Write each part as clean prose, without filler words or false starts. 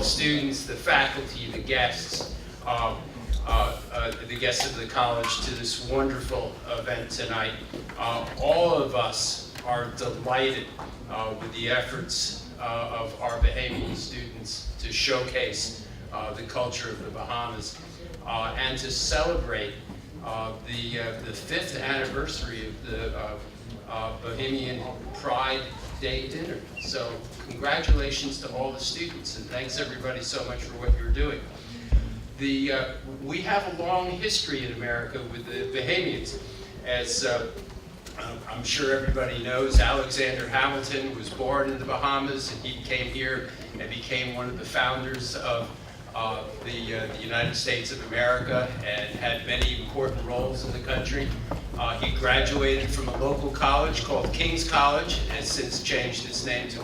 students, the faculty, the guests of the college to this wonderful event tonight. All of us are delighted with the efforts of our Bahamian students to showcase the culture of the Bahamas and to celebrate the 5th anniversary of the Bahamian Pride Day dinner. So congratulations to all the students, and thanks everybody so much for what you're doing. We have a long history in America with the Bahamians. As I'm sure everybody knows, Alexander Hamilton was born in the Bahamas, and he came here and became one of the founders of the United States of America and had many important roles in the country. He graduated from a local college called King's College, and has since changed its name to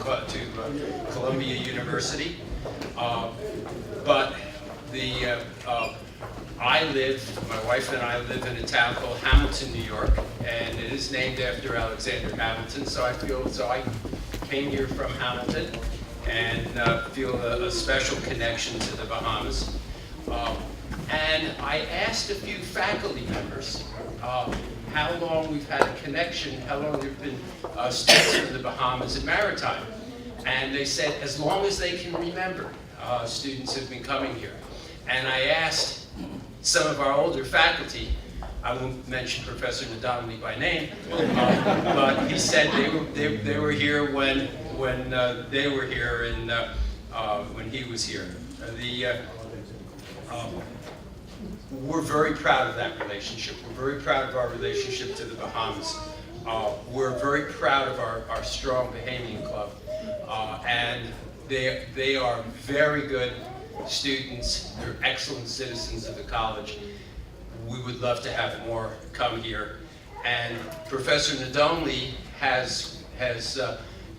Columbia University. My wife and I live in a town called Hamilton, New York, and it is named after Alexander Hamilton, so I came here from Hamilton and feel a special connection to the Bahamas. And I asked a few faculty members how long we've had a connection, how long there have been students in the Bahamas and Maritime. And they said, as long as they can remember, students have been coming here. And I asked some of our older faculty, I won't mention Professor Dominique by name, but he said they were here when they were here and when he was here. We're very proud of that relationship. We're very proud of our relationship to the Bahamas. We're very proud of our strong Bahamian club, and they are very good students. They're excellent citizens of the college. We would love to have more come here. And Professor Nadomli has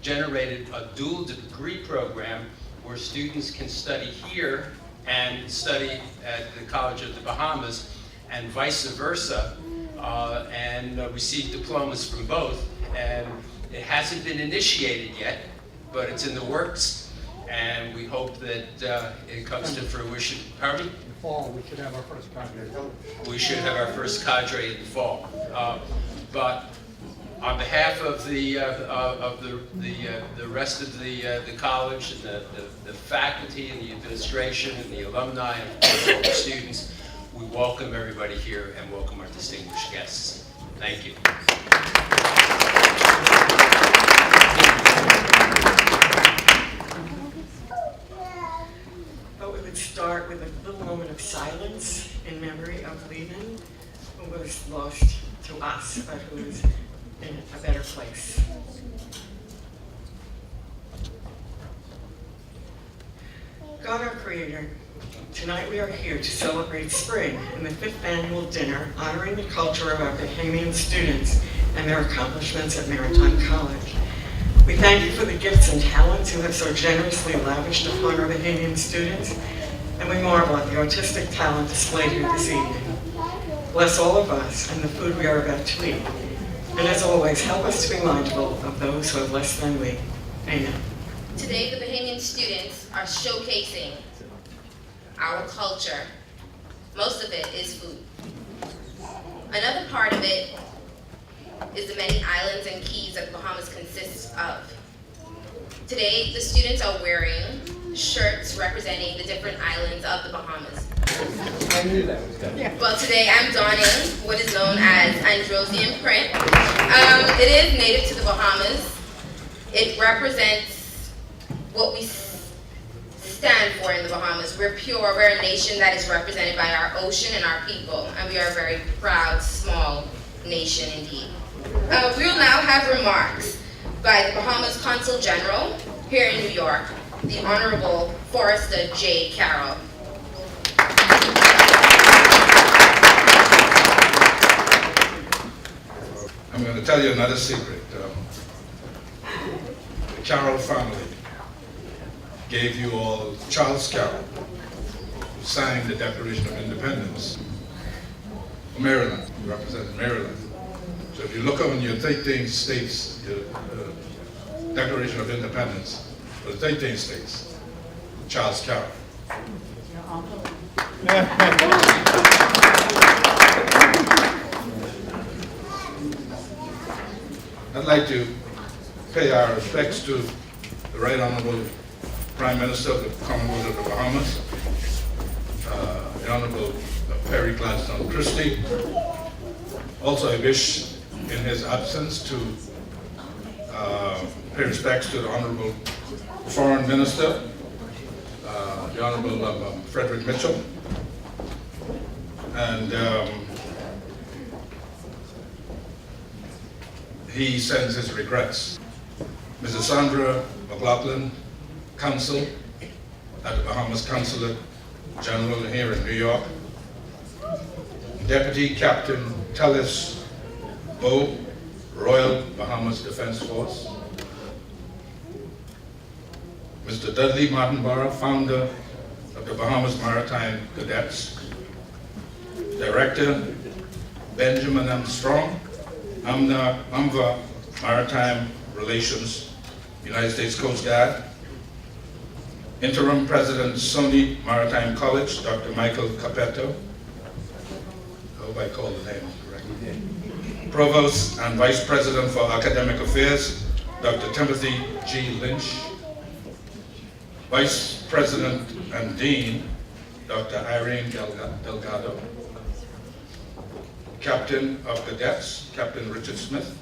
generated a dual degree program where students can study here and study at the College of the Bahamas and vice versa, and receive diplomas from both. And it hasn't been initiated yet, but it's in the works. And we hope that it comes to fruition. Pardon me? In the fall, we should have our first cadre. We should have our first cadre in the fall. But on behalf of the rest of the college and the faculty and the administration and the alumni and of course all the students, we welcome everybody here and welcome our distinguished guests. Thank you. Start with a little moment of silence in memory of Linton, who was lost to us, but who is in a better place. God our Creator, tonight we are here to celebrate spring in the 5th annual dinner honoring the culture of our Bahamian students and their accomplishments at Maritime College. We thank you for the gifts and talents you have so generously lavished upon our Bahamian students, and we marvel at the artistic talent displayed here this evening. Bless all of us and the food we are about to eat. And as always, help us to be mindful of those who have less than we. Amen. Today, the Bahamian students are showcasing our culture. Most of it is food. Another part of it is the many islands and keys that the Bahamas consists of. Today, the students are wearing shirts representing the different islands of the Bahamas. I knew that was coming. Yeah. Well, today I'm donning what is known as Androsian print. It is native to the Bahamas. It represents what we stand for in the Bahamas. We're pure, we're a nation that is represented by our ocean and our people, and we are a very proud, small nation indeed. We will now have remarks by the Bahamas Consul General here in New York, the Honorable Forrester J. Carroll. I'm going to tell you another secret. The Carroll family gave you all Charles Carroll, who signed the Declaration of Independence. Maryland, you represented Maryland. So if you look on your 13 states, your Declaration of Independence for the 13 states, Charles Kyron. I'd like to pay our respects to the Right Honorable Prime Minister of the Commonwealth of the Bahamas, the Honorable Perry Gladstone Christie. Also, I wish, in his absence, to pay respects to the Honorable Foreign Minister, the Honorable Frederick Mitchell, and he sends his regrets. Mrs. Sandra McLaughlin, Counsel at the Bahamas Consulate General here in New York. Deputy Captain Tellis Bowe, Royal Bahamas Defense Force. Mr. Dudley Martinborough, founder of the Bahamas Maritime Cadets. Director Benjamin M. Strong, UMVA Maritime Relations, United States Coast Guard. Interim President, SUNY Maritime College, Dr. Michael Capetto. I hope I called the name correctly. Provost and Vice President for Academic Affairs, Dr. Timothy G. Lynch. Vice President and Dean, Dr. Irene Delgado. Captain of Cadets, Captain Richard Smith.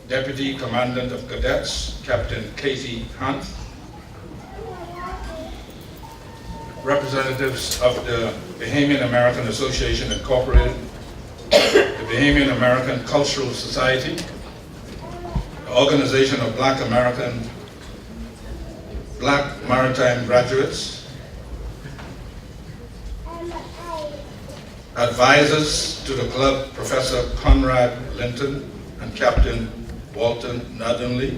Deputy Commandant of Cadets, Captain Casey Hunt. Representatives of the Bahamian American Association Incorporated, the Bahamian American Cultural Society, the Organization of Black Maritime Graduates, advisors to the club, Professor Conrad Linton and Captain Walton Nadonley,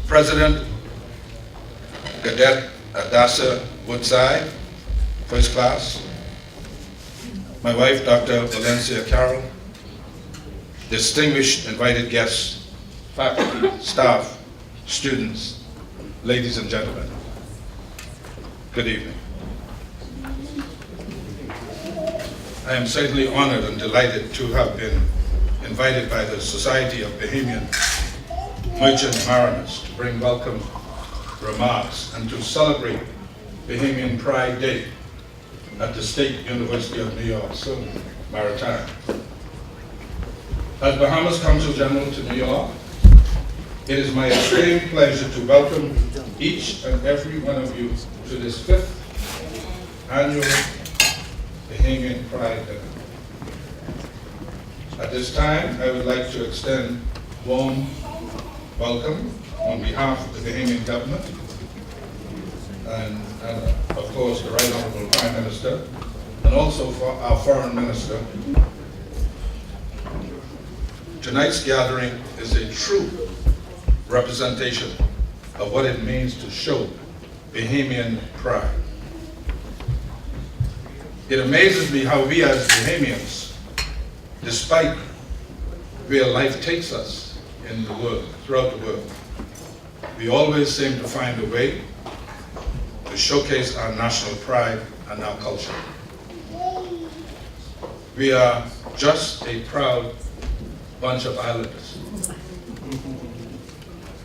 President Cadet Adassia Woodside, first class, my wife, Dr. Valencia Carroll, distinguished invited guests, faculty, staff, students, ladies and gentlemen, good evening. I am certainly honored and delighted to have been invited by the Society of Bahamian Merchant Mariners to bring welcome remarks and to celebrate Bahamian Pride Day at the State University of New York, SUNY Maritime. As Bahamas Consul General to New York, it is my extreme pleasure to welcome each and every one of you to this 5th annual Bahamian Pride Dinner. At this time, I would like to extend warm welcome on behalf of the Bahamian government and of course the Right Honorable Prime Minister, and also for our Foreign Minister. Tonight's gathering is a true representation of what it means to show Bahamian pride. It amazes me how we as Bahamians, despite where life takes us in the world, throughout the world, we always seem to find a way to showcase our national pride and our culture. We are just a proud bunch of islanders.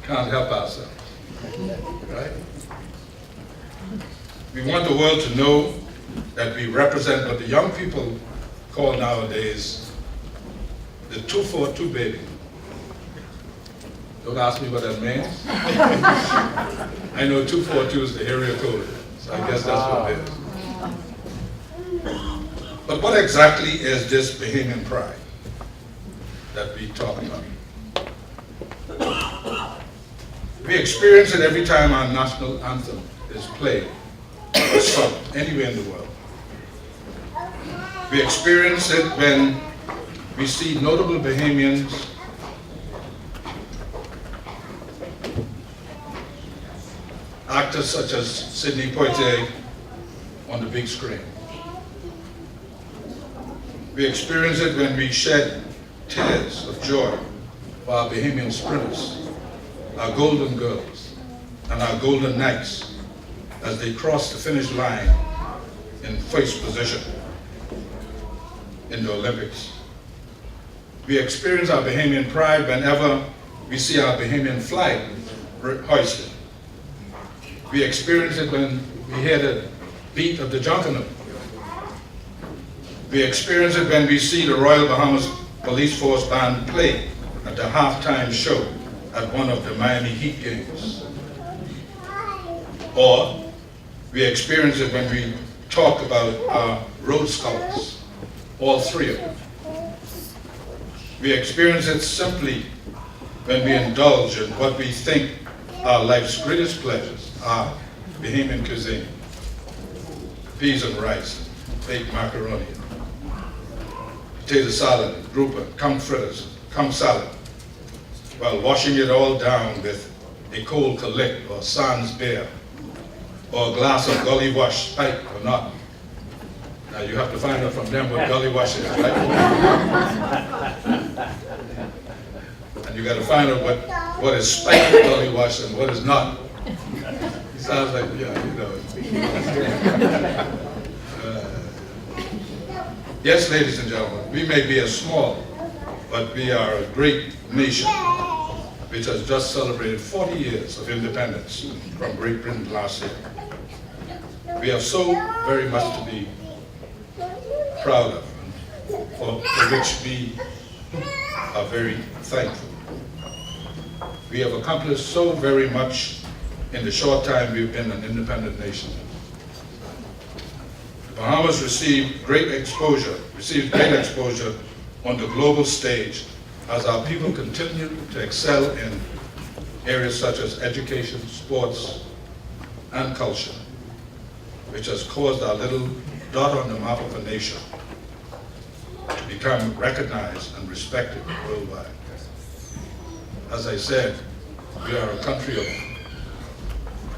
Can't help ourselves, right? We want the world to know that we represent what the young people call nowadays the 242 baby. Don't ask me what that means. I know 242 is the area code, so I guess that's what it is. But what exactly is this Bahamian pride that we talk about? We experience it every time our national anthem is played or sung anywhere in the world. We experience it when we see notable Bahamians actors such as Sidney Poitier on the big screen. We experience it when we shed tears of joy for our Bahamian sprinters our golden girls and our golden knights as they cross the finish line in first position in the Olympics. We experience our Bahamian pride whenever we see our Bahamian flag hoisted. We experience it when we hear the beat of the junkanoo. We experience it when we see the Royal Bahamas Police Force Band play at the halftime show at one of the Miami Heat games. Or we experience it when we talk about our Rhodes Scholars, all three of them. We experience it simply when we indulge in what we think are life's greatest pleasures, our Bahamian cuisine, peas and rice, baked macaroni, potato salad, grouper, cum fritters, cum salad, while washing it all down with a cold collect or sans beer, or a glass of gully wash, pipe or not. Now you have to find out from them what gully wash is, right? And you got to find out what is spiked gully wash and what is not. It sounds like, yeah, you know. Yes, ladies and gentlemen, we may be a small, but we are a great nation which has just celebrated 40 years of independence from Great Britain last year. We have so very much to be proud of, for which we are very thankful. We have accomplished so very much in the short time we've been an independent nation. The Bahamas received great exposure on the global stage as our people continue to excel in areas such as education, sports, and culture, which has caused our little dot on the map of a nation to become recognized and respected worldwide. As I said, we are a country of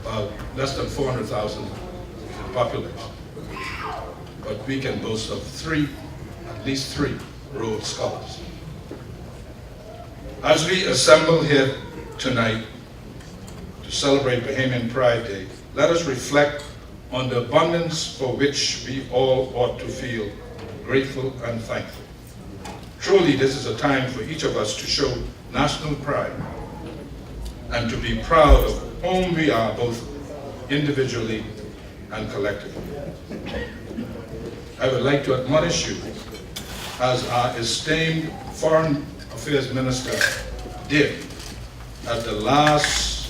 about less than 400,000 in population, but we can boast of at least three Rhodes Scholars. As we assemble here tonight to celebrate Bahamian Pride Day, let us reflect on the abundance for which we all ought to feel grateful and thankful. Truly, this is a time for each of us to show national pride and to be proud of whom we are, both individually and collectively. I would like to admonish you, as our esteemed Foreign Affairs Minister did at the last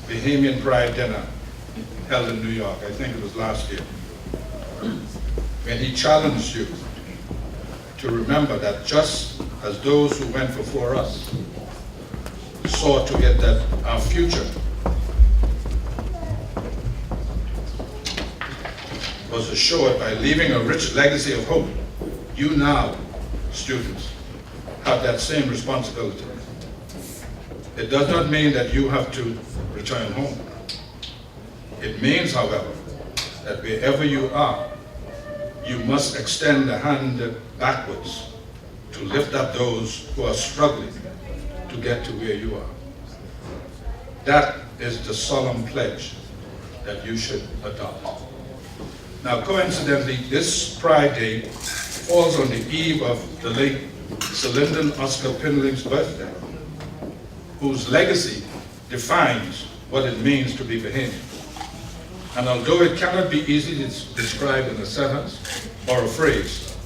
Bahamian Pride dinner held in New York, I think it was last year, when he challenged you to remember that just as those who went before us sought to get that our future was assured by leaving a rich legacy of hope, you now, students, have that same responsibility. It does not mean that you have to return home. It means, however, that wherever you are, you must extend the hand backwards to lift up those who are struggling to get to where you are. That is the solemn pledge that you should adopt. Now, coincidentally, this Pride Day falls on the eve of the late Sir Lyndon Oscar Pinling's birthday, whose legacy defines what it means to be Bahamian. And although it cannot be easily described in a sentence or a phrase,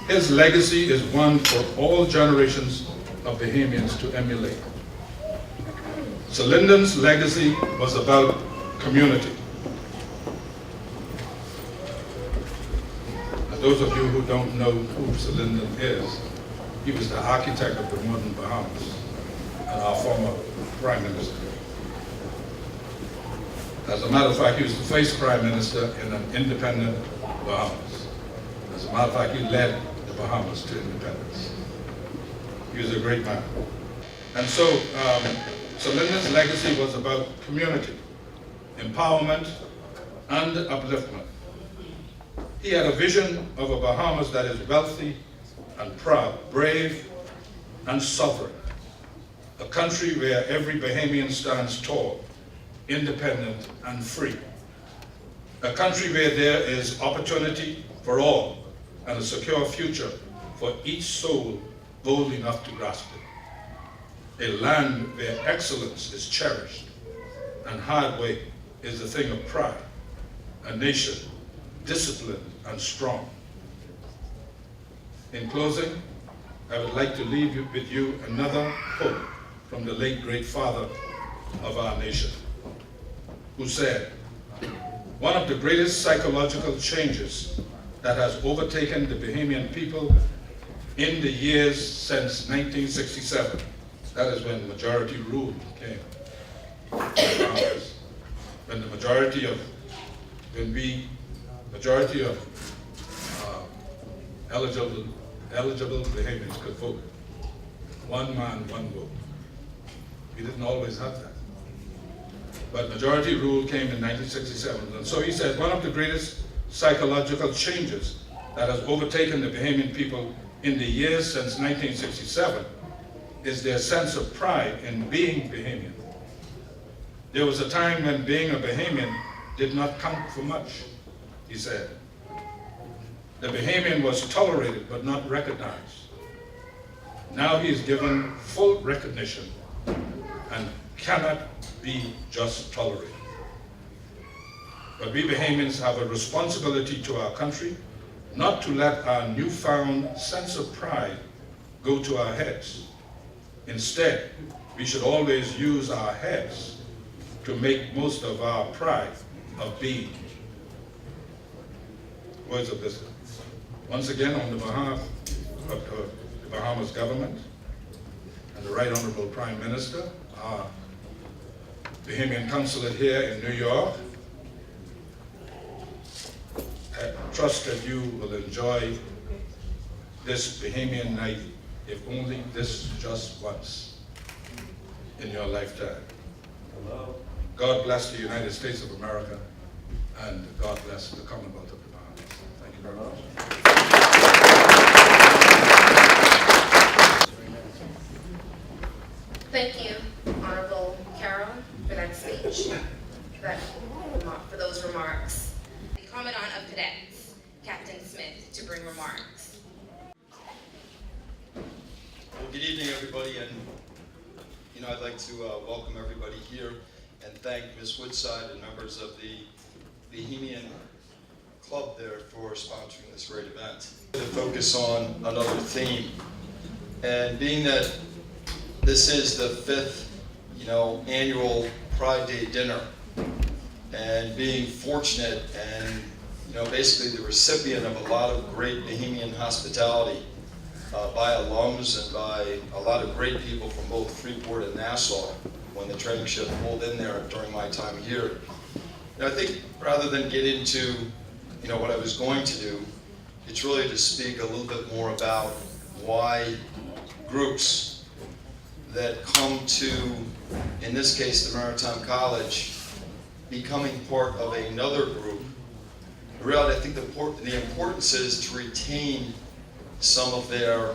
his legacy is one for all generations of Bahamians to emulate. Sir Lyndon's legacy was about community. And those of you who don't know who Sir Lyndon is, he was the architect of the modern Bahamas and our former Prime Minister. As a matter of fact, he was the first Prime Minister in an independent Bahamas. As a matter of fact, he led the Bahamas to independence. He was a great man. And so, Sir Lyndon's legacy was about community, empowerment, and upliftment. He had a vision of a Bahamas that is wealthy and proud, brave and sovereign. a country where every Bahamian stands tall, independent and free. A country where there is opportunity for all and a secure future for each soul bold enough to grasp it. A land where excellence is cherished and hard work is a thing of pride. A nation disciplined and strong. In closing, I would like to leave you with you another quote from the late great father of our nation, who said, "One of the greatest psychological changes that has overtaken the Bahamian people in the years since 1967, that is when majority rule came, when the majority of eligible Bahamians could vote. One man, one vote. We didn't always have that. But majority rule came in 1967. And so he said, one of the greatest psychological changes that has overtaken the Bahamian people in the years since 1967 is their sense of pride in being Bahamian. There was a time when being a Bahamian did not count for much, he said. The Bahamian was tolerated but not recognized. Now he is given full recognition and cannot be just tolerated. But we Bahamians have a responsibility to our country not to let our newfound sense of pride go to our heads. Instead, we should always use our heads to make most of our pride of being. Words of wisdom. Once again, on the behalf of the Bahamas government and the Right Honorable Prime Minister, our Bahamian consulate here in New York, I trust that you will enjoy this Bahamian night, if only this just once in your lifetime. Hello. God bless the United States of America, and God bless the Commonwealth of the Bahamas. Thank you very much. Thank you, Honorable Kyron, for that speech, for those remarks. The Commandant of Cadets, Captain Smith, to bring remarks. Well, good evening, everybody, and I'd like to welcome everybody here and thank Ms. Woodside and members of the Bahamian Club there for sponsoring this great event. To focus on another theme, and being that this is the 5th, annual Pride Day dinner, and being fortunate and, basically the recipient of a lot of great Bahamian hospitality by alums and by a lot of great people from both Freeport and Nassau when the training ship pulled in there during my time here. I think rather than get into, what I was going to do, it's really to speak a little bit more about why groups that come to, in this case, the Maritime College, becoming part of another group. Really, I think the importance is to retain some of their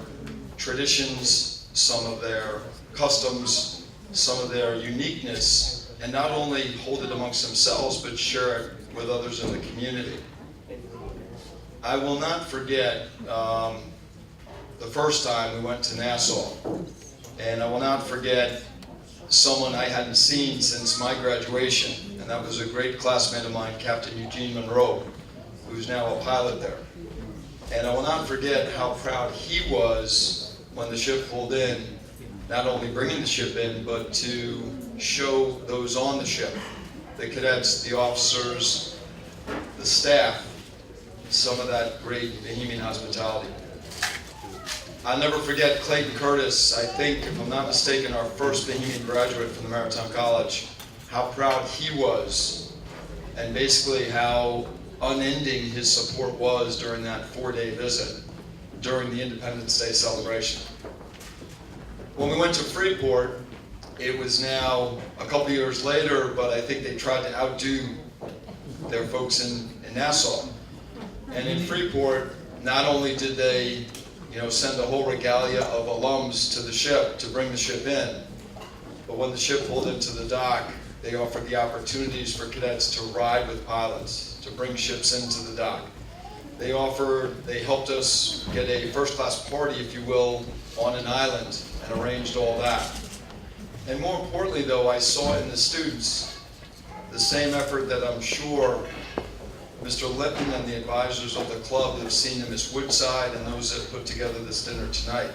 traditions, some of their customs, some of their uniqueness, and not only hold it amongst themselves, but share it with others in the community. I will not forget the first time we went to Nassau, and I will not forget someone I hadn't seen since my graduation, and that was a great classmate of mine, Captain Eugene Monroe, who's now a pilot there. And I will not forget how proud he was when the ship pulled in, not only bringing the ship in, but to show those on the ship, the cadets, the officers, the staff, some of that great Bahamian hospitality. I'll never forget Clayton Curtis, I think, if I'm not mistaken, our first Bahamian graduate from the Maritime College, how proud he was, and basically how unending his support was during that 4-day visit, during the Independence Day celebration. When we went to Freeport, it was now a couple years later, but I think they tried to outdo their folks in Nassau. And in Freeport, not only did they send a whole regalia of alums to the ship to bring the ship in, when the ship pulled into the dock, they offered the opportunities for cadets to ride with pilots, to bring ships into the dock. They helped us get a first-class party, if you will, on an island and arranged all that. And more importantly, though, I saw in the students the same effort that I'm sure Mr. Linton and the advisors of the club have seen in Miss Woodside and those that put together this dinner tonight.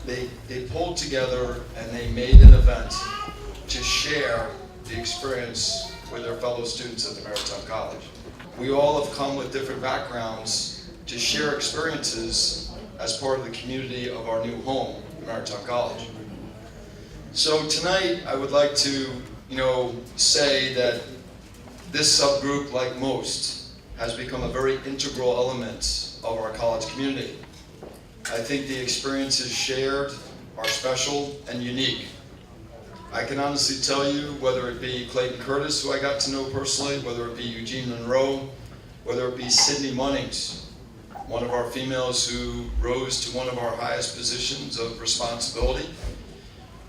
They pulled together and they made an event to share the experience with their fellow students at the Maritime College. We all have come with different backgrounds to share experiences as part of the community of our new home, the Maritime College. So tonight I would like to, say that this subgroup, like most, has become a very integral element of our college community. I think the experiences shared are special and unique. I can honestly tell you, whether it be Clayton Curtis, who I got to know personally, whether it be Eugene Monroe, whether it be Sydney Munnings, one of our females who rose to one of our highest positions of responsibility,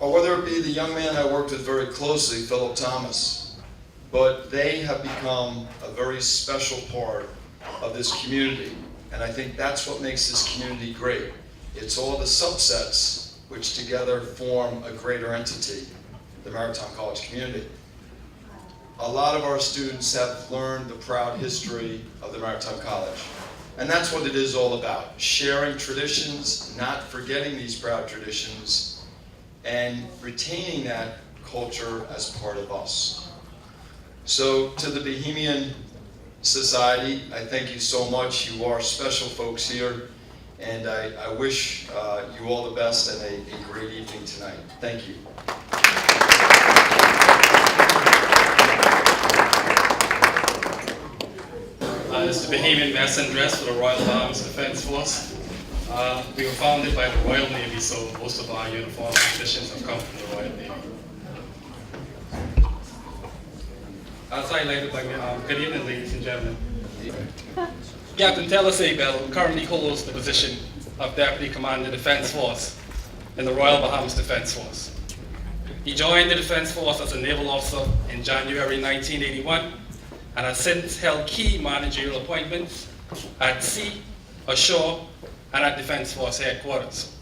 or whether it be the young man I worked with very closely, Philip Thomas. But they have become a very special part of this community. And I think that's what makes this community great. It's all the subsets which together form a greater entity, the Maritime College community. A lot of our students have learned the proud history of the Maritime College. And that's what it is all about, sharing traditions, not forgetting these proud traditions, and retaining that culture as part of us. So to the Bahamian Society, I thank you so much. You are special folks here, and I wish you all the best and a great evening tonight. Thank you. This is the Bahamian mess and dress for the Royal Bahamas Defense Force. We were founded by the Royal Navy, so most of our uniforms and traditions have come from the Royal Navy. As highlighted by me, good evening, ladies and gentlemen. Captain Taylor Sabel currently holds the position of Deputy Commander Defense Force in the Royal Bahamas Defense Force. He joined the Defense Force as a naval officer in January 1981 and has since held key managerial appointments at sea, ashore, and at Defense Force headquarters.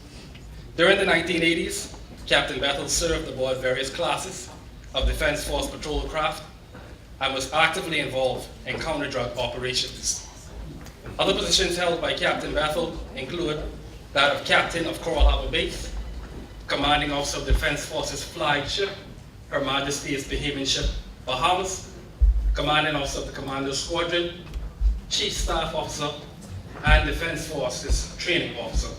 During the 1980s, Captain Bethel served aboard various classes of Defense Force patrol craft and was actively involved in counter-drug operations. Other positions held by Captain Bethel include that of Captain of Coral Harbour Base, Commanding Officer of Defense Force's flagship, Her Majesty's Bahamian ship Bahamas, Commanding Officer of the Commander's Squadron, Chief Staff Officer, and Defense Force's Training Officer.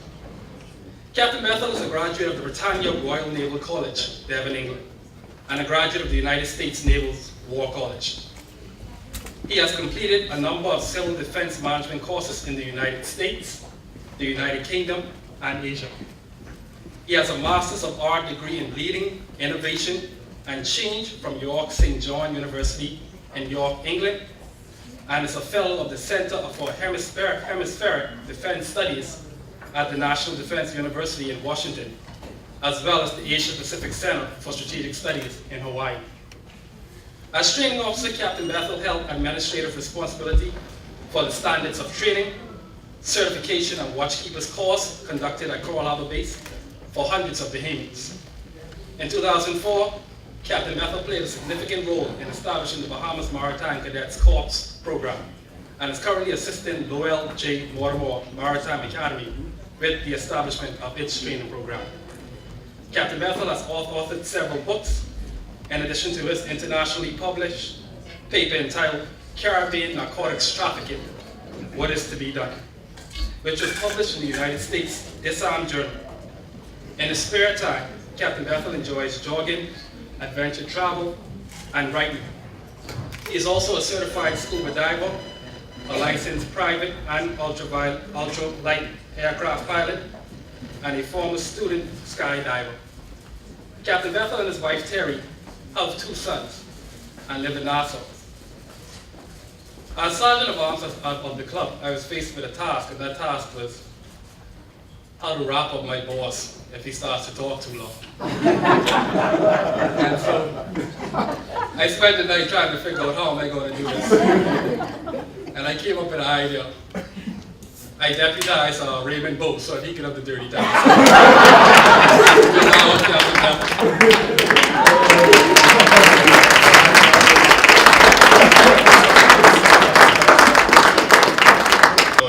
Captain Bethel is a graduate of the Britannia Royal Naval College, Devon, England, and a graduate of the United States Naval's War College. He has completed a number of civil defense management courses in the United States, the United Kingdom, and Asia. He has a Master's of Art degree in Leading, Innovation, and Change from York St. John University in York, England, and is a fellow of the Center for Hemispheric Defense Studies at the National Defense University in Washington, as well as the Asia Pacific Center for Strategic Studies in Hawaii. As training officer, Captain Bethel held administrative responsibility for the standards of training, certification, and watchkeepers course conducted at Coral Harbour Base for hundreds of Bahamians. In 2004, Captain Bethel played a significant role in establishing the Bahamas Maritime Cadets Corps program and is currently assisting Lowell J. Mortimer Maritime Academy with the establishment of its training program. Captain Bethel has authored several books, in addition to his internationally published paper entitled Caribbean Narcotics Trafficking, What is to be Done, which was published in the United States Disarm Journal. In his spare time, Captain Bethel enjoys jogging, adventure travel, and writing. He is also a certified scuba diver, a licensed private and ultralight aircraft pilot, and a former student skydiver. Captain Bethel and his wife Terry have 2 sons and live in Nassau. As Sergeant of Arms of the club, I was faced with a task, and that task was how to wrap up my boss if he starts to talk too long. And so I spent the night trying to figure out how am I going to do this. And I came up with an idea. I deputized Raymond Bowe so he could have the dirty time.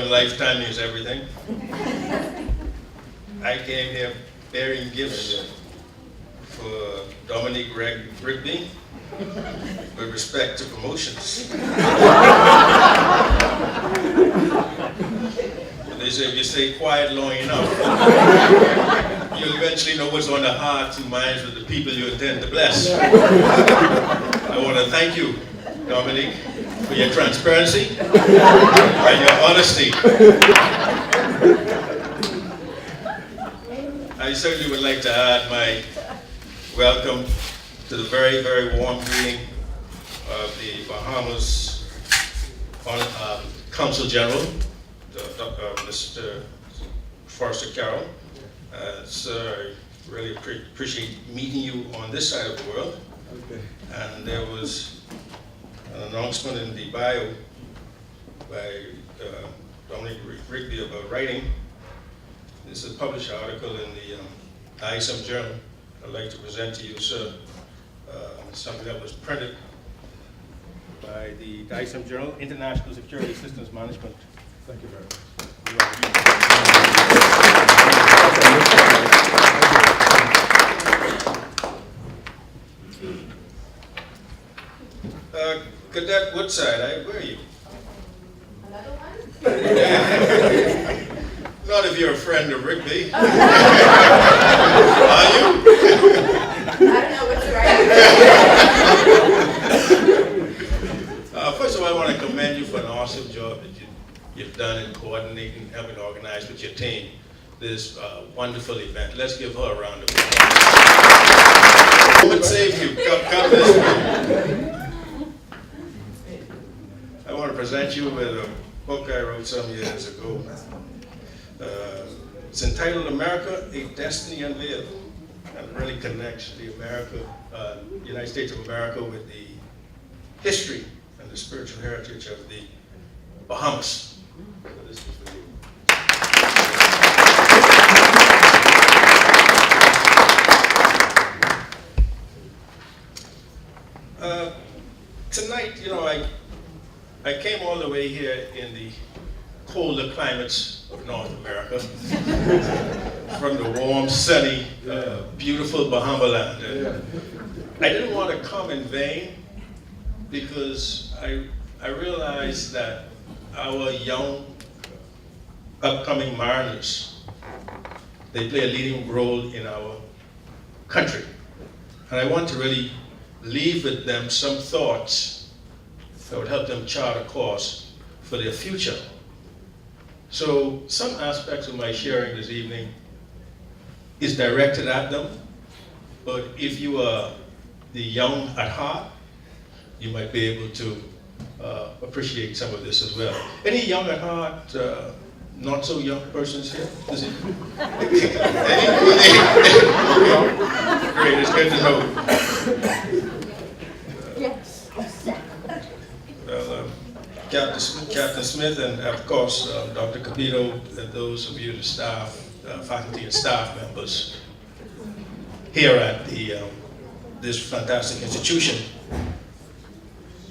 Lifetime is everything. I came here bearing gifts for Dominique Rigby with respect to promotions. They say if you stay quiet long enough, you'll eventually know what's on the hearts and minds of the people you intend to bless. I want to thank you, Dominique, for your transparency and your honesty. I certainly would like to add my welcome to the very, very warm greeting of the Bahamas Consul General, Mr. Professor Kyron. I really appreciate meeting you on this side of the world. Okay. And there was an announcement in the bio by Dominique Rigby about writing. This is a published article in the ISM Journal. I'd like to present to you, sir, something that was printed by the ISM Journal, International Security Systems Management. Thank you very much. Cadet Woodside, where are you? Another one? Not if you're a friend of Rigby. Are you? I don't know what's right. First of all, I want to commend you for an awesome job that you've done in coordinating, helping organize with your team this wonderful event. Let's give her a round of applause. What saved you? Come this way. I want to present you with a book I wrote some years ago. It's entitled America, A Destiny Unveiled, and it really connects the United States of America with the history and the spiritual heritage of the Bahamas. So this is for you. Tonight, I came all the way here in the colder climates of North America, from the warm, sunny, beautiful Bahamaland. And I didn't want to come in vain because I realized that our young, upcoming mariners, they play a leading role in our country. And I want to really leave with them some thoughts that would help them chart a course for their future. So some aspects of my sharing this evening is directed at them, but if you are the young at heart, you might be able to appreciate some of this as well. Any young at heart, not so young persons here? Is it? Great, it's good to know. Captain Smith and of course Dr. Capito and those of you, the staff, faculty and staff members here at this fantastic institution.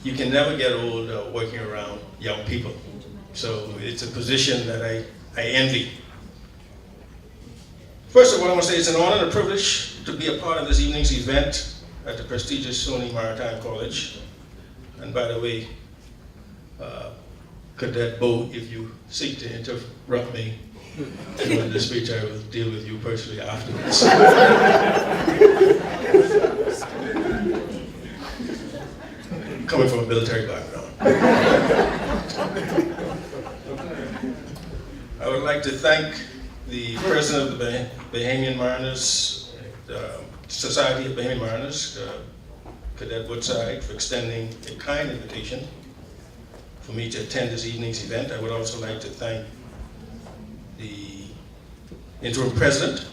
You can never get old working around young people. So it's a position that I envy. First of all, I want to say it's an honor and a privilege to be a part of this evening's event at the prestigious SUNY Maritime College. And by the way, Cadet Bowe, if you seek to interrupt me during the speech, I will deal with you personally afterwards. Coming from a military background. I would like to thank the president of the Bahamian Mariners, Society of Bahamian Mariners, Cadet Woodside, for extending a kind invitation for me to attend this evening's event. I would also like to thank the interim president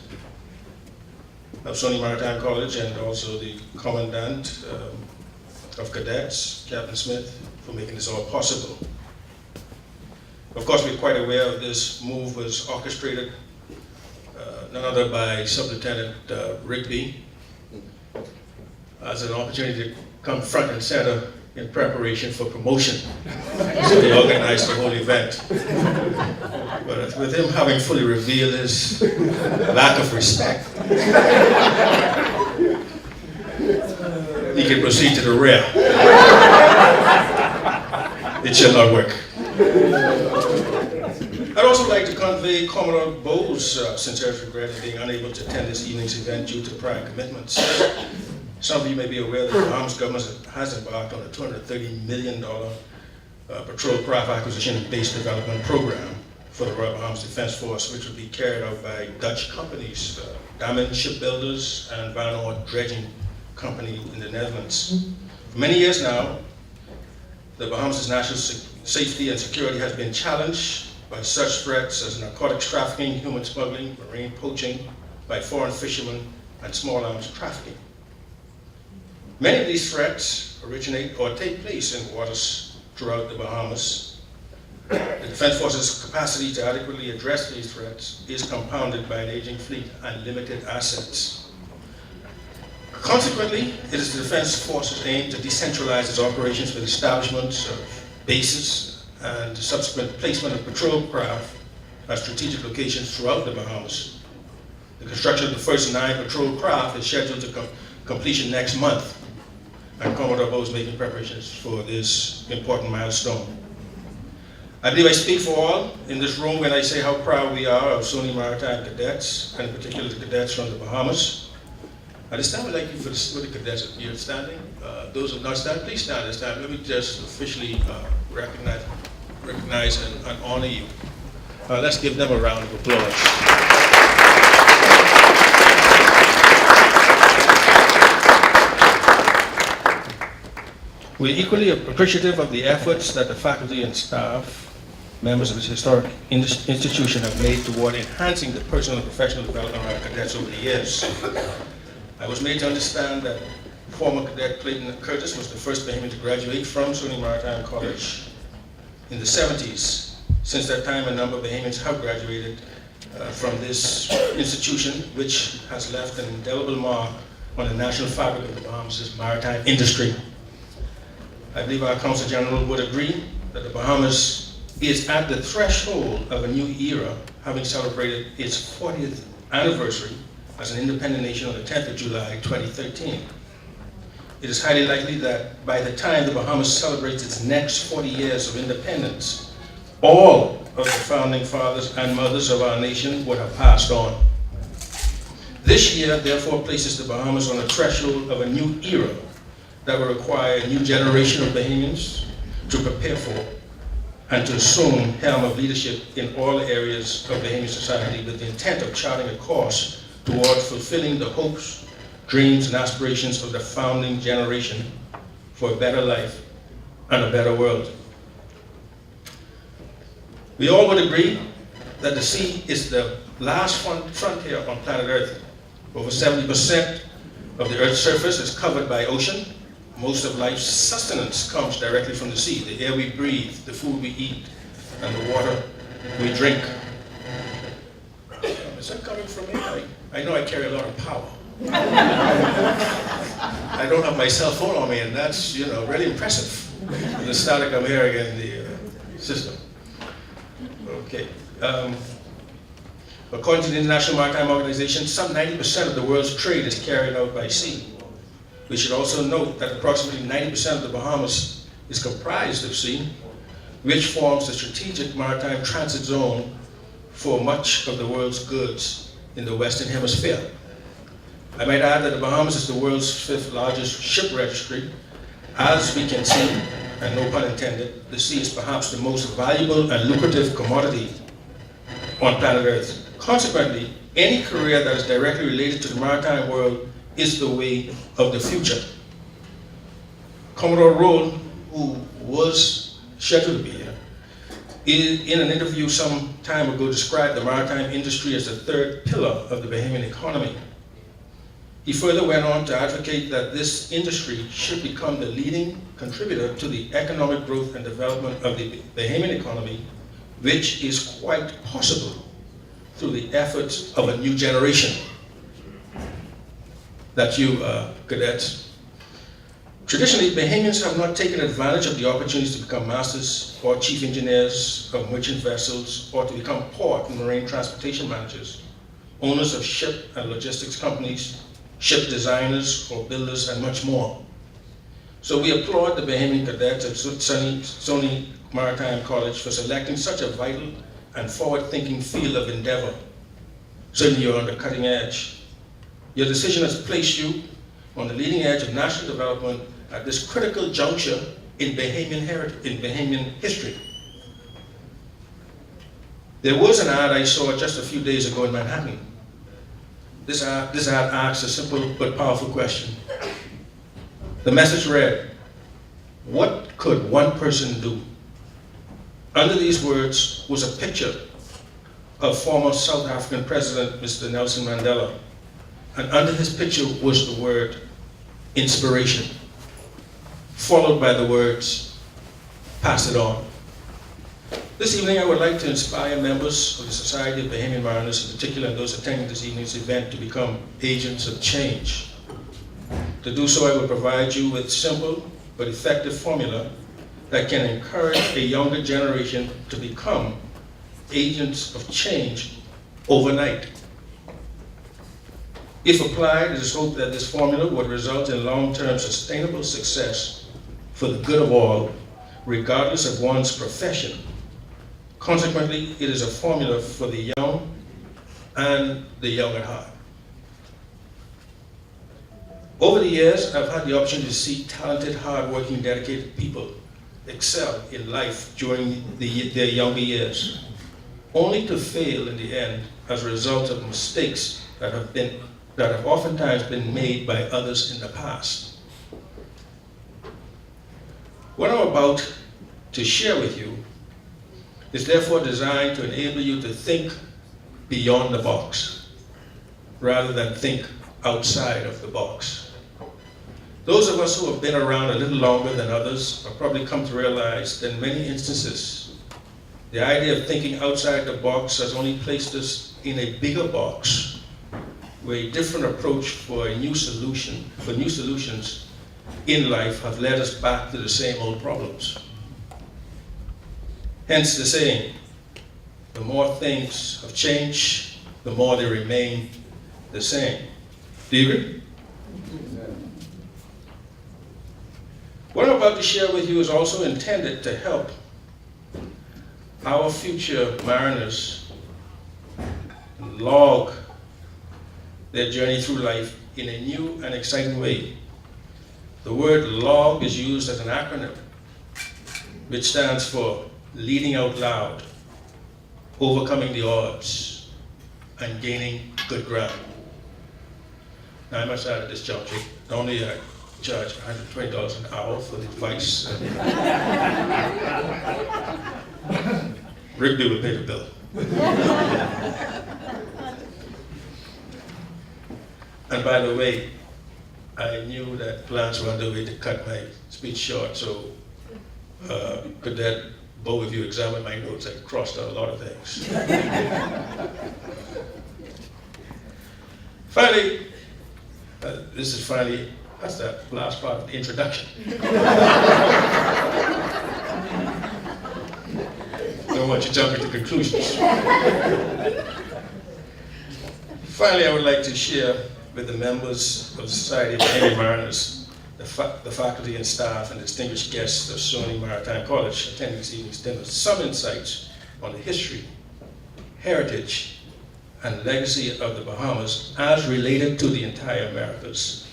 of SUNY Maritime College, and also the commandant of cadets, Captain Smith, for making this all possible. Of course, we're quite aware of this move was orchestrated none other by Sub-Lieutenant Rigby as an opportunity to come front and center in preparation for promotion. So they organized the whole event. But with him having fully revealed his lack of respect, he can proceed to the rear. It shall not work. I'd also like to convey Commodore Bowe's sincerest regret in being unable to attend this evening's event due to prior commitments. Some of you may be aware that the Bahamas government has embarked on a $230 million patrol craft acquisition and base development program for the Royal Bahamas Defense Force, which will be carried out by Dutch companies, Damen Shipbuilders and Van Oort Dredging Company in the Netherlands. For many years now, the Bahamas' national safety and security has been challenged by such threats as narcotics trafficking, human smuggling, marine poaching by foreign fishermen, and small arms trafficking. Many of these threats originate or take place in waters throughout the Bahamas. The Defense Force's capacity to adequately address these threats is compounded by an aging fleet and limited assets. Consequently, it is the Defense Force's aim to decentralize its operations with establishments of bases and subsequent placement of patrol craft at strategic locations throughout the Bahamas. The construction of the first 9 patrol craft is scheduled to completion next month, and Commodore Bowe is making preparations for this important milestone. I believe I speak for all in this room when I say how proud we are of SUNY Maritime cadets, and in particular the cadets from the Bahamas. At this time, I'd like you for the cadets here standing. Those who have not stand, please stand this time. Let me just officially recognize and honor you. Let's give them a round of applause. We're equally appreciative of the efforts that the faculty and staff, members of this historic institution, have made toward enhancing the personal and professional development of our cadets over the years. I was made to understand that former cadet Clayton Curtis was the first Bahamian to graduate from SUNY Maritime College in the 70s. Since that time, a number of Bahamians have graduated from this institution, which has left an indelible mark on the national fabric of the Bahamas' maritime industry. I believe our Consul General would agree that the Bahamas is at the threshold of a new era, having celebrated its 40th anniversary as an independent nation on the 10th of July, 2013. It is highly likely that by the time the Bahamas celebrates its next 40 years of independence, all of the founding fathers and mothers of our nation would have passed on. This year, therefore, places the Bahamas on the threshold of a new era that will require a new generation of Bahamians to prepare for and to assume helm of leadership in all areas of Bahamian society with the intent of charting a course toward fulfilling the hopes, dreams, and aspirations of the founding generation for a better life and a better world. We all would agree that the sea is the last frontier on planet Earth. Over 70% of the Earth's surface is covered by ocean. Most of life's sustenance comes directly from the sea, the air we breathe, the food we eat, and the water we drink. Is that coming from me? I know I carry a lot of power. I don't have my cell phone on me, and that's, really impressive. The static I'm hearing in the system. Okay. According to the International Maritime Organization, some 90% of the world's trade is carried out by sea. We should also note that approximately 90% of the Bahamas is comprised of sea, which forms the strategic maritime transit zone for much of the world's goods in the Western Hemisphere. I might add that the Bahamas is the world's 5th largest ship registry. As we can see, and no pun intended, the sea is perhaps the most valuable and lucrative commodity on planet Earth. Consequently, any career that is directly related to the maritime world is the way of the future. Commodore Rolle, who was scheduled to be here, in an interview some time ago, described the maritime industry as the third pillar of the Bahamian economy. He further went on to advocate that this industry should become the leading contributor to the economic growth and development of the Bahamian economy, which is quite possible through the efforts of a new generation. That you, cadets. Traditionally, Bahamians have not taken advantage of the opportunities to become masters or chief engineers of merchant vessels, or to become port and marine transportation managers, owners of ship and logistics companies, ship designers or builders, and much more. So we applaud the Bahamian cadets at SUNY Maritime College for selecting such a vital and forward-thinking field of endeavor. Certainly you're on the cutting edge. Your decision has placed you on the leading edge of national development at this critical juncture in Bahamian history. There was an ad I saw just a few days ago in Manhattan. This ad asks a simple but powerful question. The message read, "What could one person do?" Under these words was a picture of former South African President Mr. Nelson Mandela, and under his picture was the word inspiration, followed by the words, "Pass it on." This evening I would like to inspire members of the Society of Bahamian Mariners, in particular and those attending this evening's event, to become agents of change. To do so, I will provide you with simple but effective formula that can encourage a younger generation to become agents of change overnight. If applied, it is hoped that this formula would result in long-term sustainable success for the good of all, regardless of one's profession. Consequently, it is a formula for the young and the young at heart. Over the years, I've had the opportunity to see talented, hard-working, dedicated people excel in life during their younger years, only to fail in the end as a result of mistakes that have oftentimes been made by others in the past. What I'm about to share with you is therefore designed to enable you to think beyond the box, rather than think outside of the box. Those of us who have been around a little longer than others have probably come to realize that in many instances, the idea of thinking outside the box has only placed us in a bigger box, where a different approach for new solutions in life have led us back to the same old problems. Hence the saying, the more things have changed, the more they remain the same. Do you agree? What I'm about to share with you is also intended to help our future mariners log their journey through life in a new and exciting way. The word log is used as an acronym, which stands for leading out loud, overcoming the odds, and gaining good ground. Now, I must add at this juncture, normally I charge $120 an hour for the advice. Rigby will pay the bill. And by the way, I knew that plans were underway to cut my speech short, so Cadet Bowe, if you examine my notes, I crossed out a lot of things. Finally, that's that last part of the introduction. Don't want you jumping to conclusions. Finally, I would like to share with the members of the Society of Bahamian Mariners, the faculty and staff, and distinguished guests of SUNY Maritime College attending this evening's dinner, some insights on the history, heritage, and legacy of the Bahamas as related to the entire Americas,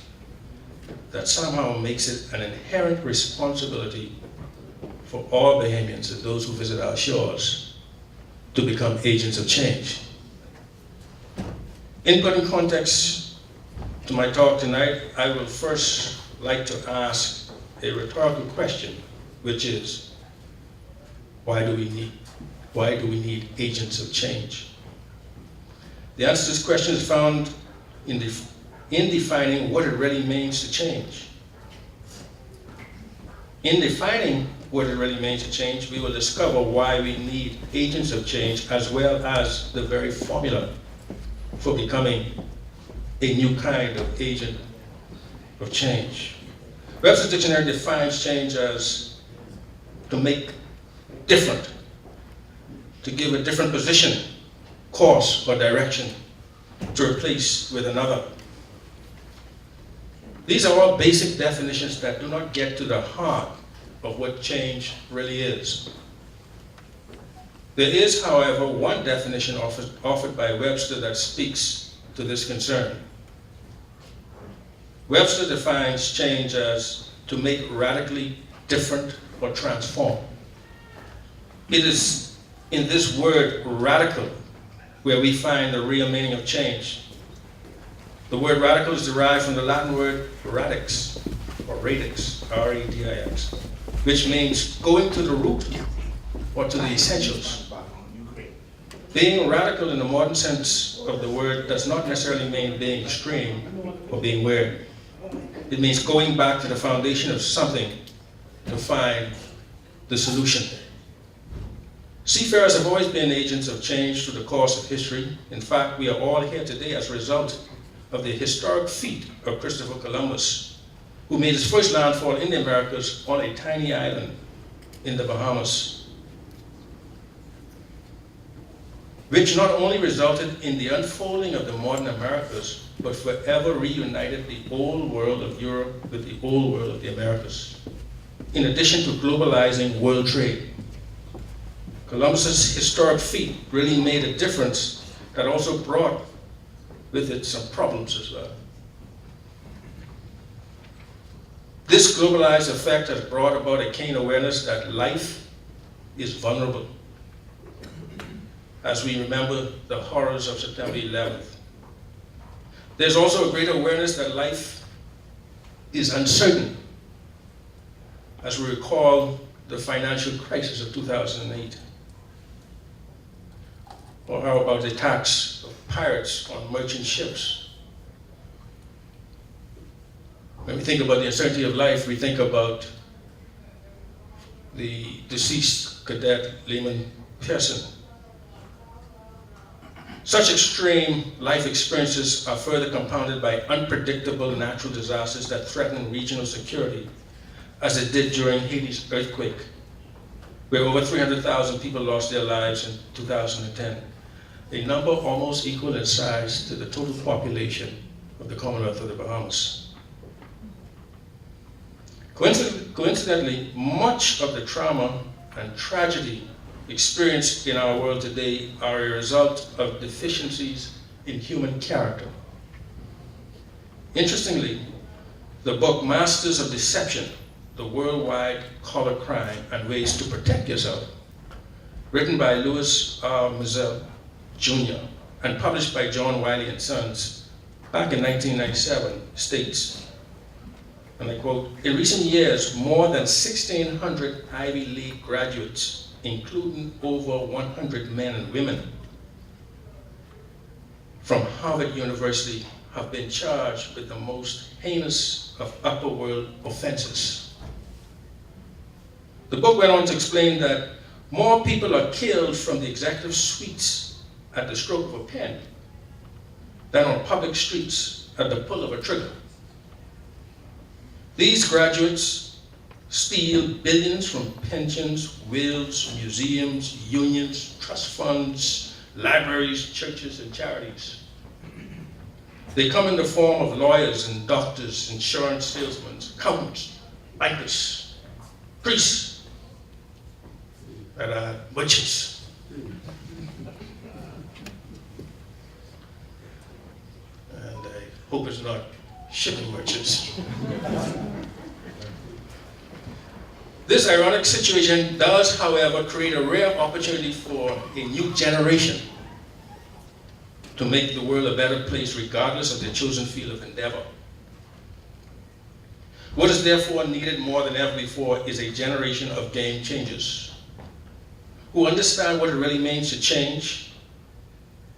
that somehow makes it an inherent responsibility for all Bahamians and those who visit our shores to become agents of change. In putting context to my talk tonight, I will first like to ask a rhetorical question, which is, Why do we need agents of change? The answer to this question is found in defining what it really means to change. In defining what it really means to change, we will discover why we need agents of change as well as the very formula for becoming a new kind of agent of change. Webster's dictionary defines change as to make different, to give a different position, course, or direction, to replace with another. These are all basic definitions that do not get to the heart of what change really is. There is, however, one definition offered by Webster that speaks to this concern. Webster defines change as to make radically different or transform. It is in this word radical where we find the real meaning of change. The word radical is derived from the Latin word radix, or radix, R-A-D-I-X, which means going to the root or to the essentials. Being radical in the modern sense of the word does not necessarily mean being extreme or being weird. It means going back to the foundation of something to find the solution. Seafarers have always been agents of change through the course of history. In fact, we are all here today as a result of the historic feat of Christopher Columbus, who made his first landfall in the Americas on a tiny island in the Bahamas, which not only resulted in the unfolding of the modern Americas, but forever reunited the old world of Europe with the old world of the Americas, in addition to globalizing world trade. Columbus's historic feat really made a difference that also brought with it some problems as well. This globalized effect has brought about a keen awareness that life is vulnerable, as we remember the horrors of September 11th. There's also a greater awareness that life is uncertain, as we recall the financial crisis of 2008. Or how about the attacks of pirates on merchant ships? When we think about the uncertainty of life, we think about the deceased cadet Raymond. Such extreme life experiences are further compounded by unpredictable natural disasters that threaten regional security, as it did during Haiti's earthquake, where over 300,000 people lost their lives in 2010, a number almost equal in size to the total population of the Commonwealth of the Bahamas. Coincidentally, much of the trauma and tragedy experienced in our world today are a result of deficiencies in human character. Interestingly, the book Masters of Deception, The Worldwide Color Crime and Ways to Protect Yourself, written by Louis R. Mizell Jr. and published by John Wiley & Sons back in 1997, states, and I quote, "In recent years, more than 1,600 Ivy League graduates, including over 100 men and women from Harvard University, have been charged with the most heinous of upper world offenses." The book went on to explain that more people are killed from the executive suites at the stroke of a pen than on public streets at the pull of a trigger. These graduates steal billions from pensions, wills, museums, unions, trust funds, libraries, churches, and charities. They come in the form of lawyers and doctors, insurance salesmen, accountants, bankers, priests, and merchants. And I hope it's not shipping merchants. This ironic situation does, however, create a rare opportunity for a new generation to make the world a better place regardless of their chosen field of endeavor. What is therefore needed more than ever before is a generation of game changers. who understand what it really means to change,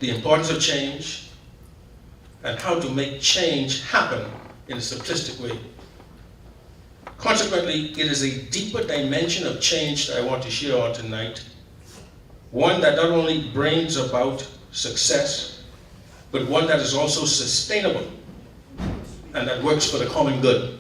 the importance of change, and how to make change happen in a simplistic way. Consequently, it is a deeper dimension of change that I want to share on tonight, one that not only brings about success, but one that is also sustainable and that works for the common good.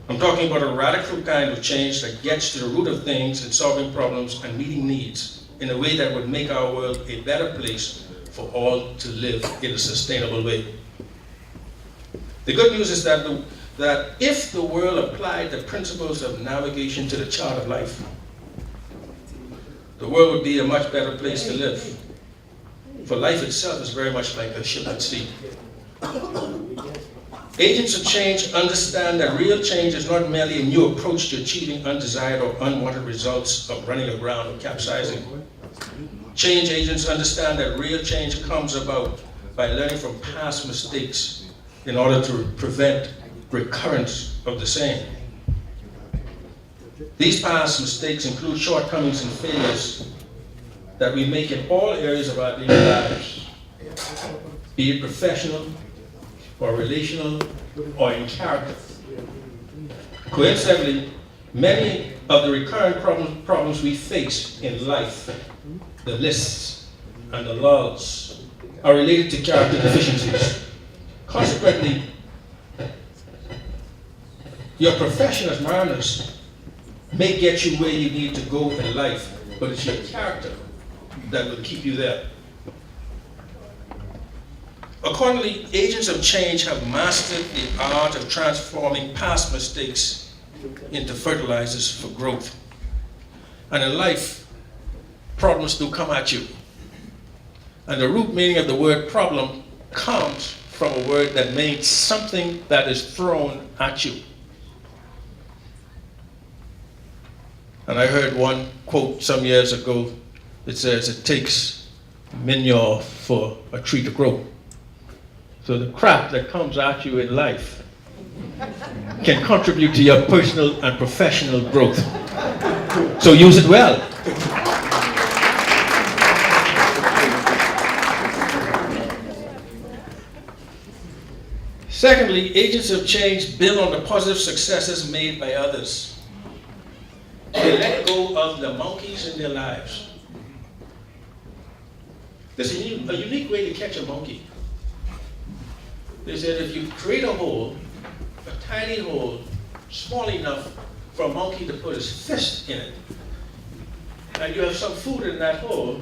I'm talking about a radical kind of change that gets to the root of things and solving problems and meeting needs in a way that would make our world a better place for all to live in a sustainable way. The good news is that if the world applied the principles of navigation to the chart of life, the world would be a much better place to live. For life itself is very much like a ship at sea. Agents of change understand that real change is not merely a new approach to achieving undesired or unwanted results of running aground or capsizing. Change agents understand that real change comes about by learning from past mistakes in order to prevent recurrence of the same. These past mistakes include shortcomings and failures that we make in all areas of our daily lives, be it professional, or relational, or in character. Coincidentally, many of the recurrent problems we face in life, the lists and the lulls, are related to character deficiencies. Consequently, your profession as mariners may get you where you need to go in life, but it's your character that will keep you there. Accordingly, agents of change have mastered the art of transforming past mistakes into fertilizers for growth. And in life, problems do come at you. And the root meaning of the word problem comes from a word that means something that is thrown at you. And I heard one quote some years ago that says, "It takes manure for a tree to grow." So the crap that comes at you in life can contribute to your personal and professional growth. So use it well. Secondly, agents of change build on the positive successes made by others. They let go of the monkeys in their lives. There's a unique way to catch a monkey. They said if you create a hole, a tiny hole, small enough for a monkey to put his fist in it, and you have some food in that hole,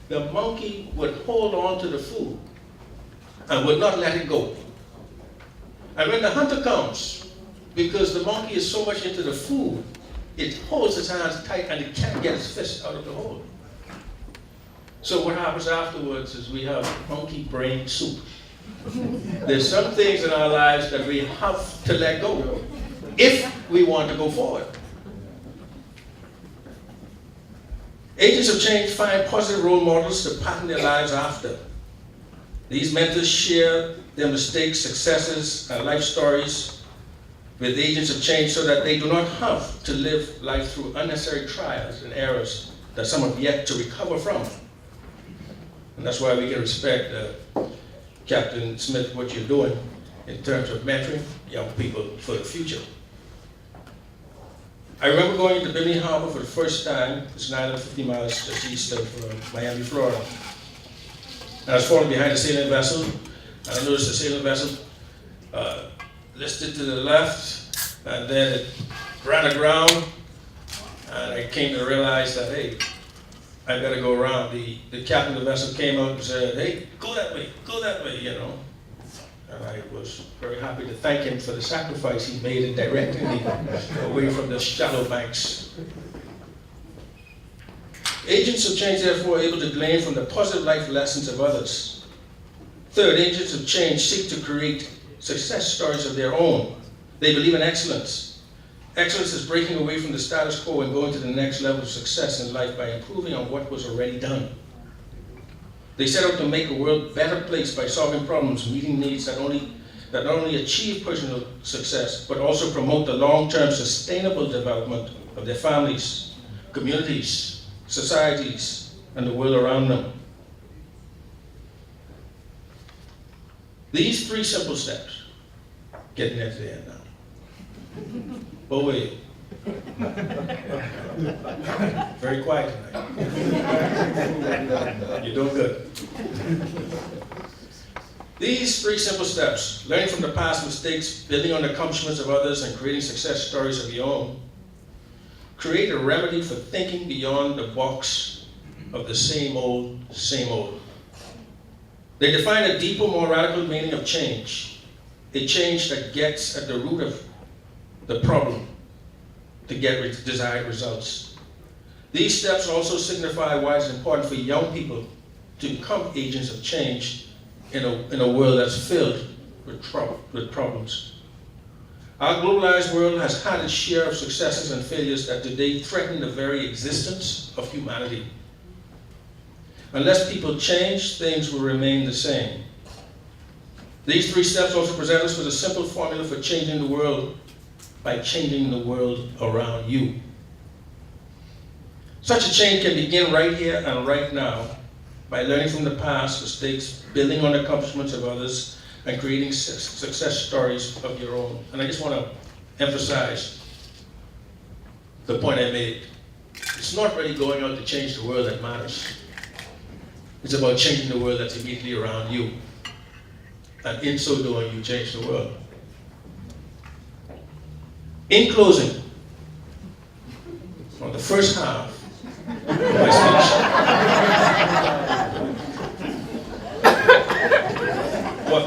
the monkey would hold on to the food and would not let it go. And when the hunter comes, because the monkey is so much into the food, it holds its hands tight and it can't get its fist out of the hole. So what happens afterwards is we have monkey brain soup. There's some things in our lives that we have to let go if we want to go forward. Agents of change find positive role models to pattern their lives after. These mentors share their mistakes, successes, and life stories with agents of change so that they do not have to live life through unnecessary trials and errors that some have yet to recover from. And that's why we can respect Captain Smith, what you're doing in terms of mentoring young people for the future. I remember going into Bimini Harbor for the first time. It's 950 miles just east of Miami, Florida. And I was falling behind a sailing vessel, and I noticed the sailing vessel listed to the left, and then it ran aground, and I came to realize that, hey, I better go around. The captain of the vessel came up and said, "Hey, go that way, you know." And I was very happy to thank him for the sacrifice he made in directing me away from the shallow banks. Agents of change, therefore, are able to glean from the positive life lessons of others. Third, agents of change seek to create success stories of their own. They believe in excellence. Excellence is breaking away from the status quo and going to the next level of success in life by improving on what was already done. They set out to make a world a better place by solving problems, meeting needs that not only achieve personal success, but also promote the long-term sustainable development of their families, communities, societies, and the world around them. These three simple steps, getting at the end now. Bowe. Very quiet tonight. You're doing good. These three simple steps, learning from the past mistakes, building on the accomplishments of others, and creating success stories of your own, create a remedy for thinking beyond the box of the same old, same old. They define a deeper, more radical meaning of change, a change that gets at the root of the problem to get desired results. These steps also signify why it's important for young people to become agents of change in a world that's filled with problems. Our globalized world has had its share of successes and failures that today threaten the very existence of humanity. Unless people change, things will remain the same. These three steps also present us with a simple formula for changing the world by changing the world around you. Such a change can begin right here and right now by learning from the past mistakes, building on the accomplishments of others, and creating success stories of your own. And I just want to emphasize the point I made. It's not really going out to change the world that matters. It's about changing the world that's immediately around you. And in so doing, you change the world. In closing, on the first half of my speech, what?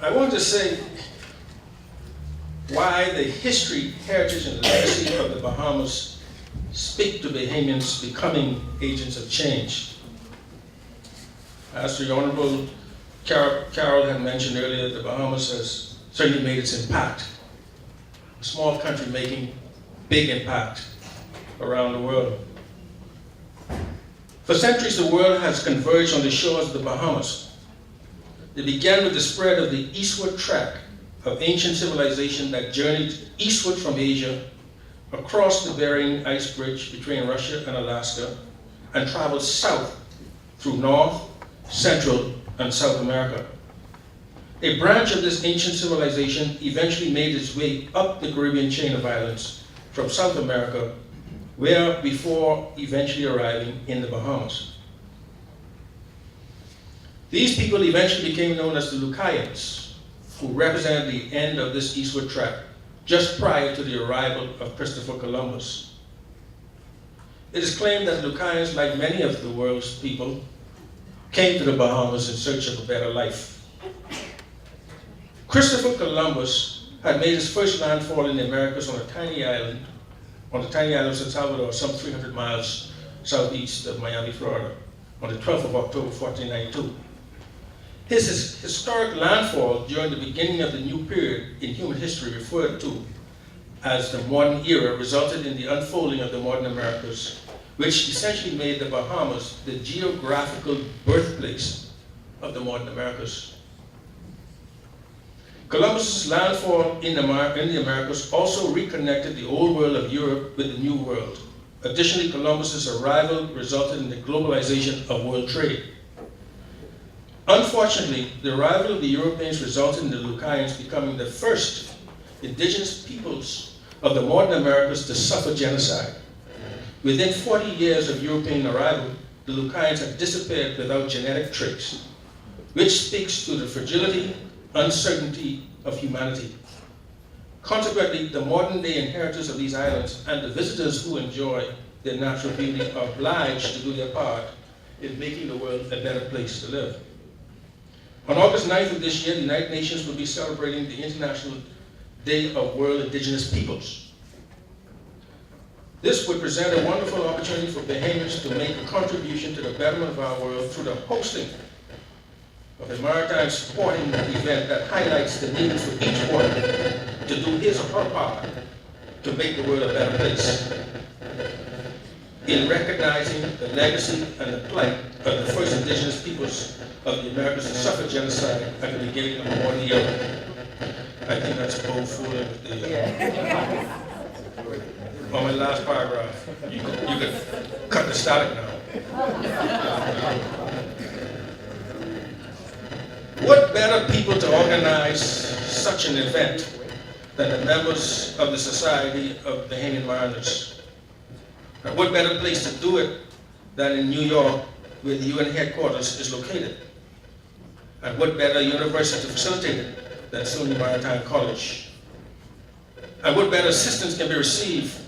I want to say why the history, heritage, and legacy of the Bahamas speak to Bahamians becoming agents of change. As the Honorable Carol had mentioned earlier, the Bahamas has certainly made its impact. A small country making big impact around the world. For centuries, the world has converged on the shores of the Bahamas. It began with the spread of the eastward track of ancient civilization that journeyed eastward from Asia, across the Bering Ice Bridge between Russia and Alaska, and traveled south through North, Central, and South America. A branch of this ancient civilization eventually made its way up the Caribbean chain of islands from South America, where before eventually arriving in the Bahamas. These people eventually became known as the Laqueyans, who represented the end of this eastward track, just prior to the arrival of Christopher Columbus. It is claimed that Laqueyans, like many of the world's people, came to the Bahamas in search of a better life. Christopher Columbus had made his first landfall in the Americas on the tiny island of San Salvador, some 300 miles southeast of Miami, Florida, on the 12th of October, 1492. His historic landfall during the beginning of the new period in human history, referred to as the modern era, resulted in the unfolding of the modern Americas, which essentially made the Bahamas the geographical birthplace of the modern Americas. Columbus's landfall in the Americas also reconnected the old world of Europe with the new world. Additionally, Columbus's arrival resulted in the globalization of world trade. Unfortunately, the arrival of the Europeans resulted in the Laqueyans becoming the first indigenous peoples of the modern Americas to suffer genocide. Within 40 years of European arrival, the Laqueyans had disappeared without genetic trace, which speaks to the fragility, uncertainty of humanity. Consequently, the modern day inheritors of these islands and the visitors who enjoy their natural beauty are obliged to do their part in making the world a better place to live. On August 9th of this year, the United Nations will be celebrating the International Day of World Indigenous Peoples. This would present a wonderful opportunity for Bahamians to make a contribution to the betterment of our world through the hosting of a maritime sporting event that highlights the need for each one to do his or her part to make the world a better place, in recognizing the legacy and the plight of the first indigenous peoples of the Americas who suffered genocide at the beginning of the modern era. I think that's Bowe fooling with the, on my last paragraph. You could cut the static now. What better people to organize such an event than the members of the Society of Bahamian Mariners? And what better place to do it than in New York, where the UN headquarters is located? And what better university to facilitate it than SUNY Maritime College? And what better assistance can be received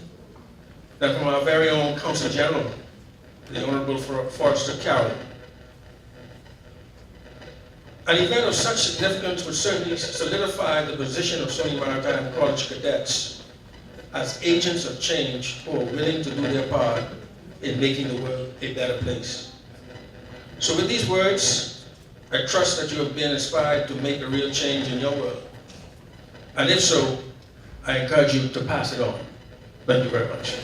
than from our very own Consul General, the Honorable Forrester Kyron? An event of such significance would certainly solidify the position of SUNY Maritime College cadets as agents of change who are willing to do their part in making the world a better place. So with these words, I trust that you have been inspired to make a real change in your world. And if so, I encourage you to pass it on. Thank you very much.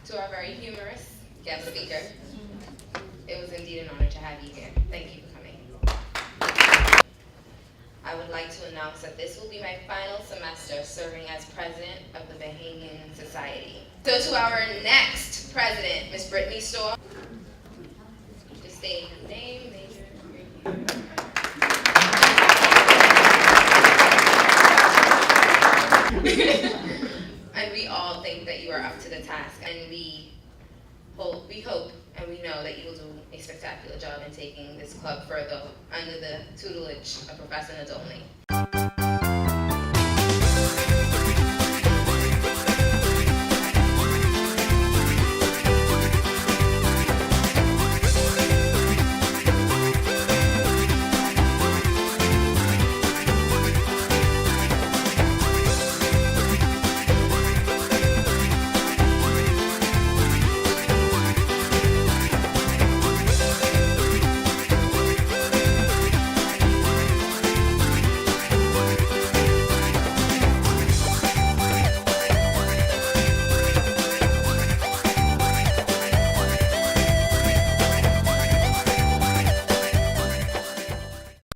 To our very humorous guest speaker, it was indeed an honor to have you here. Thank you for coming. I would like to announce that this will be my final semester serving as president of the Bahamian Society. So to our next president, Ms. Brittany Storr. Just state his name, major. And we all think that you are up to the task, and we hope and we know that you will do a spectacular job in taking this club further under the tutelage of Professor Dominique.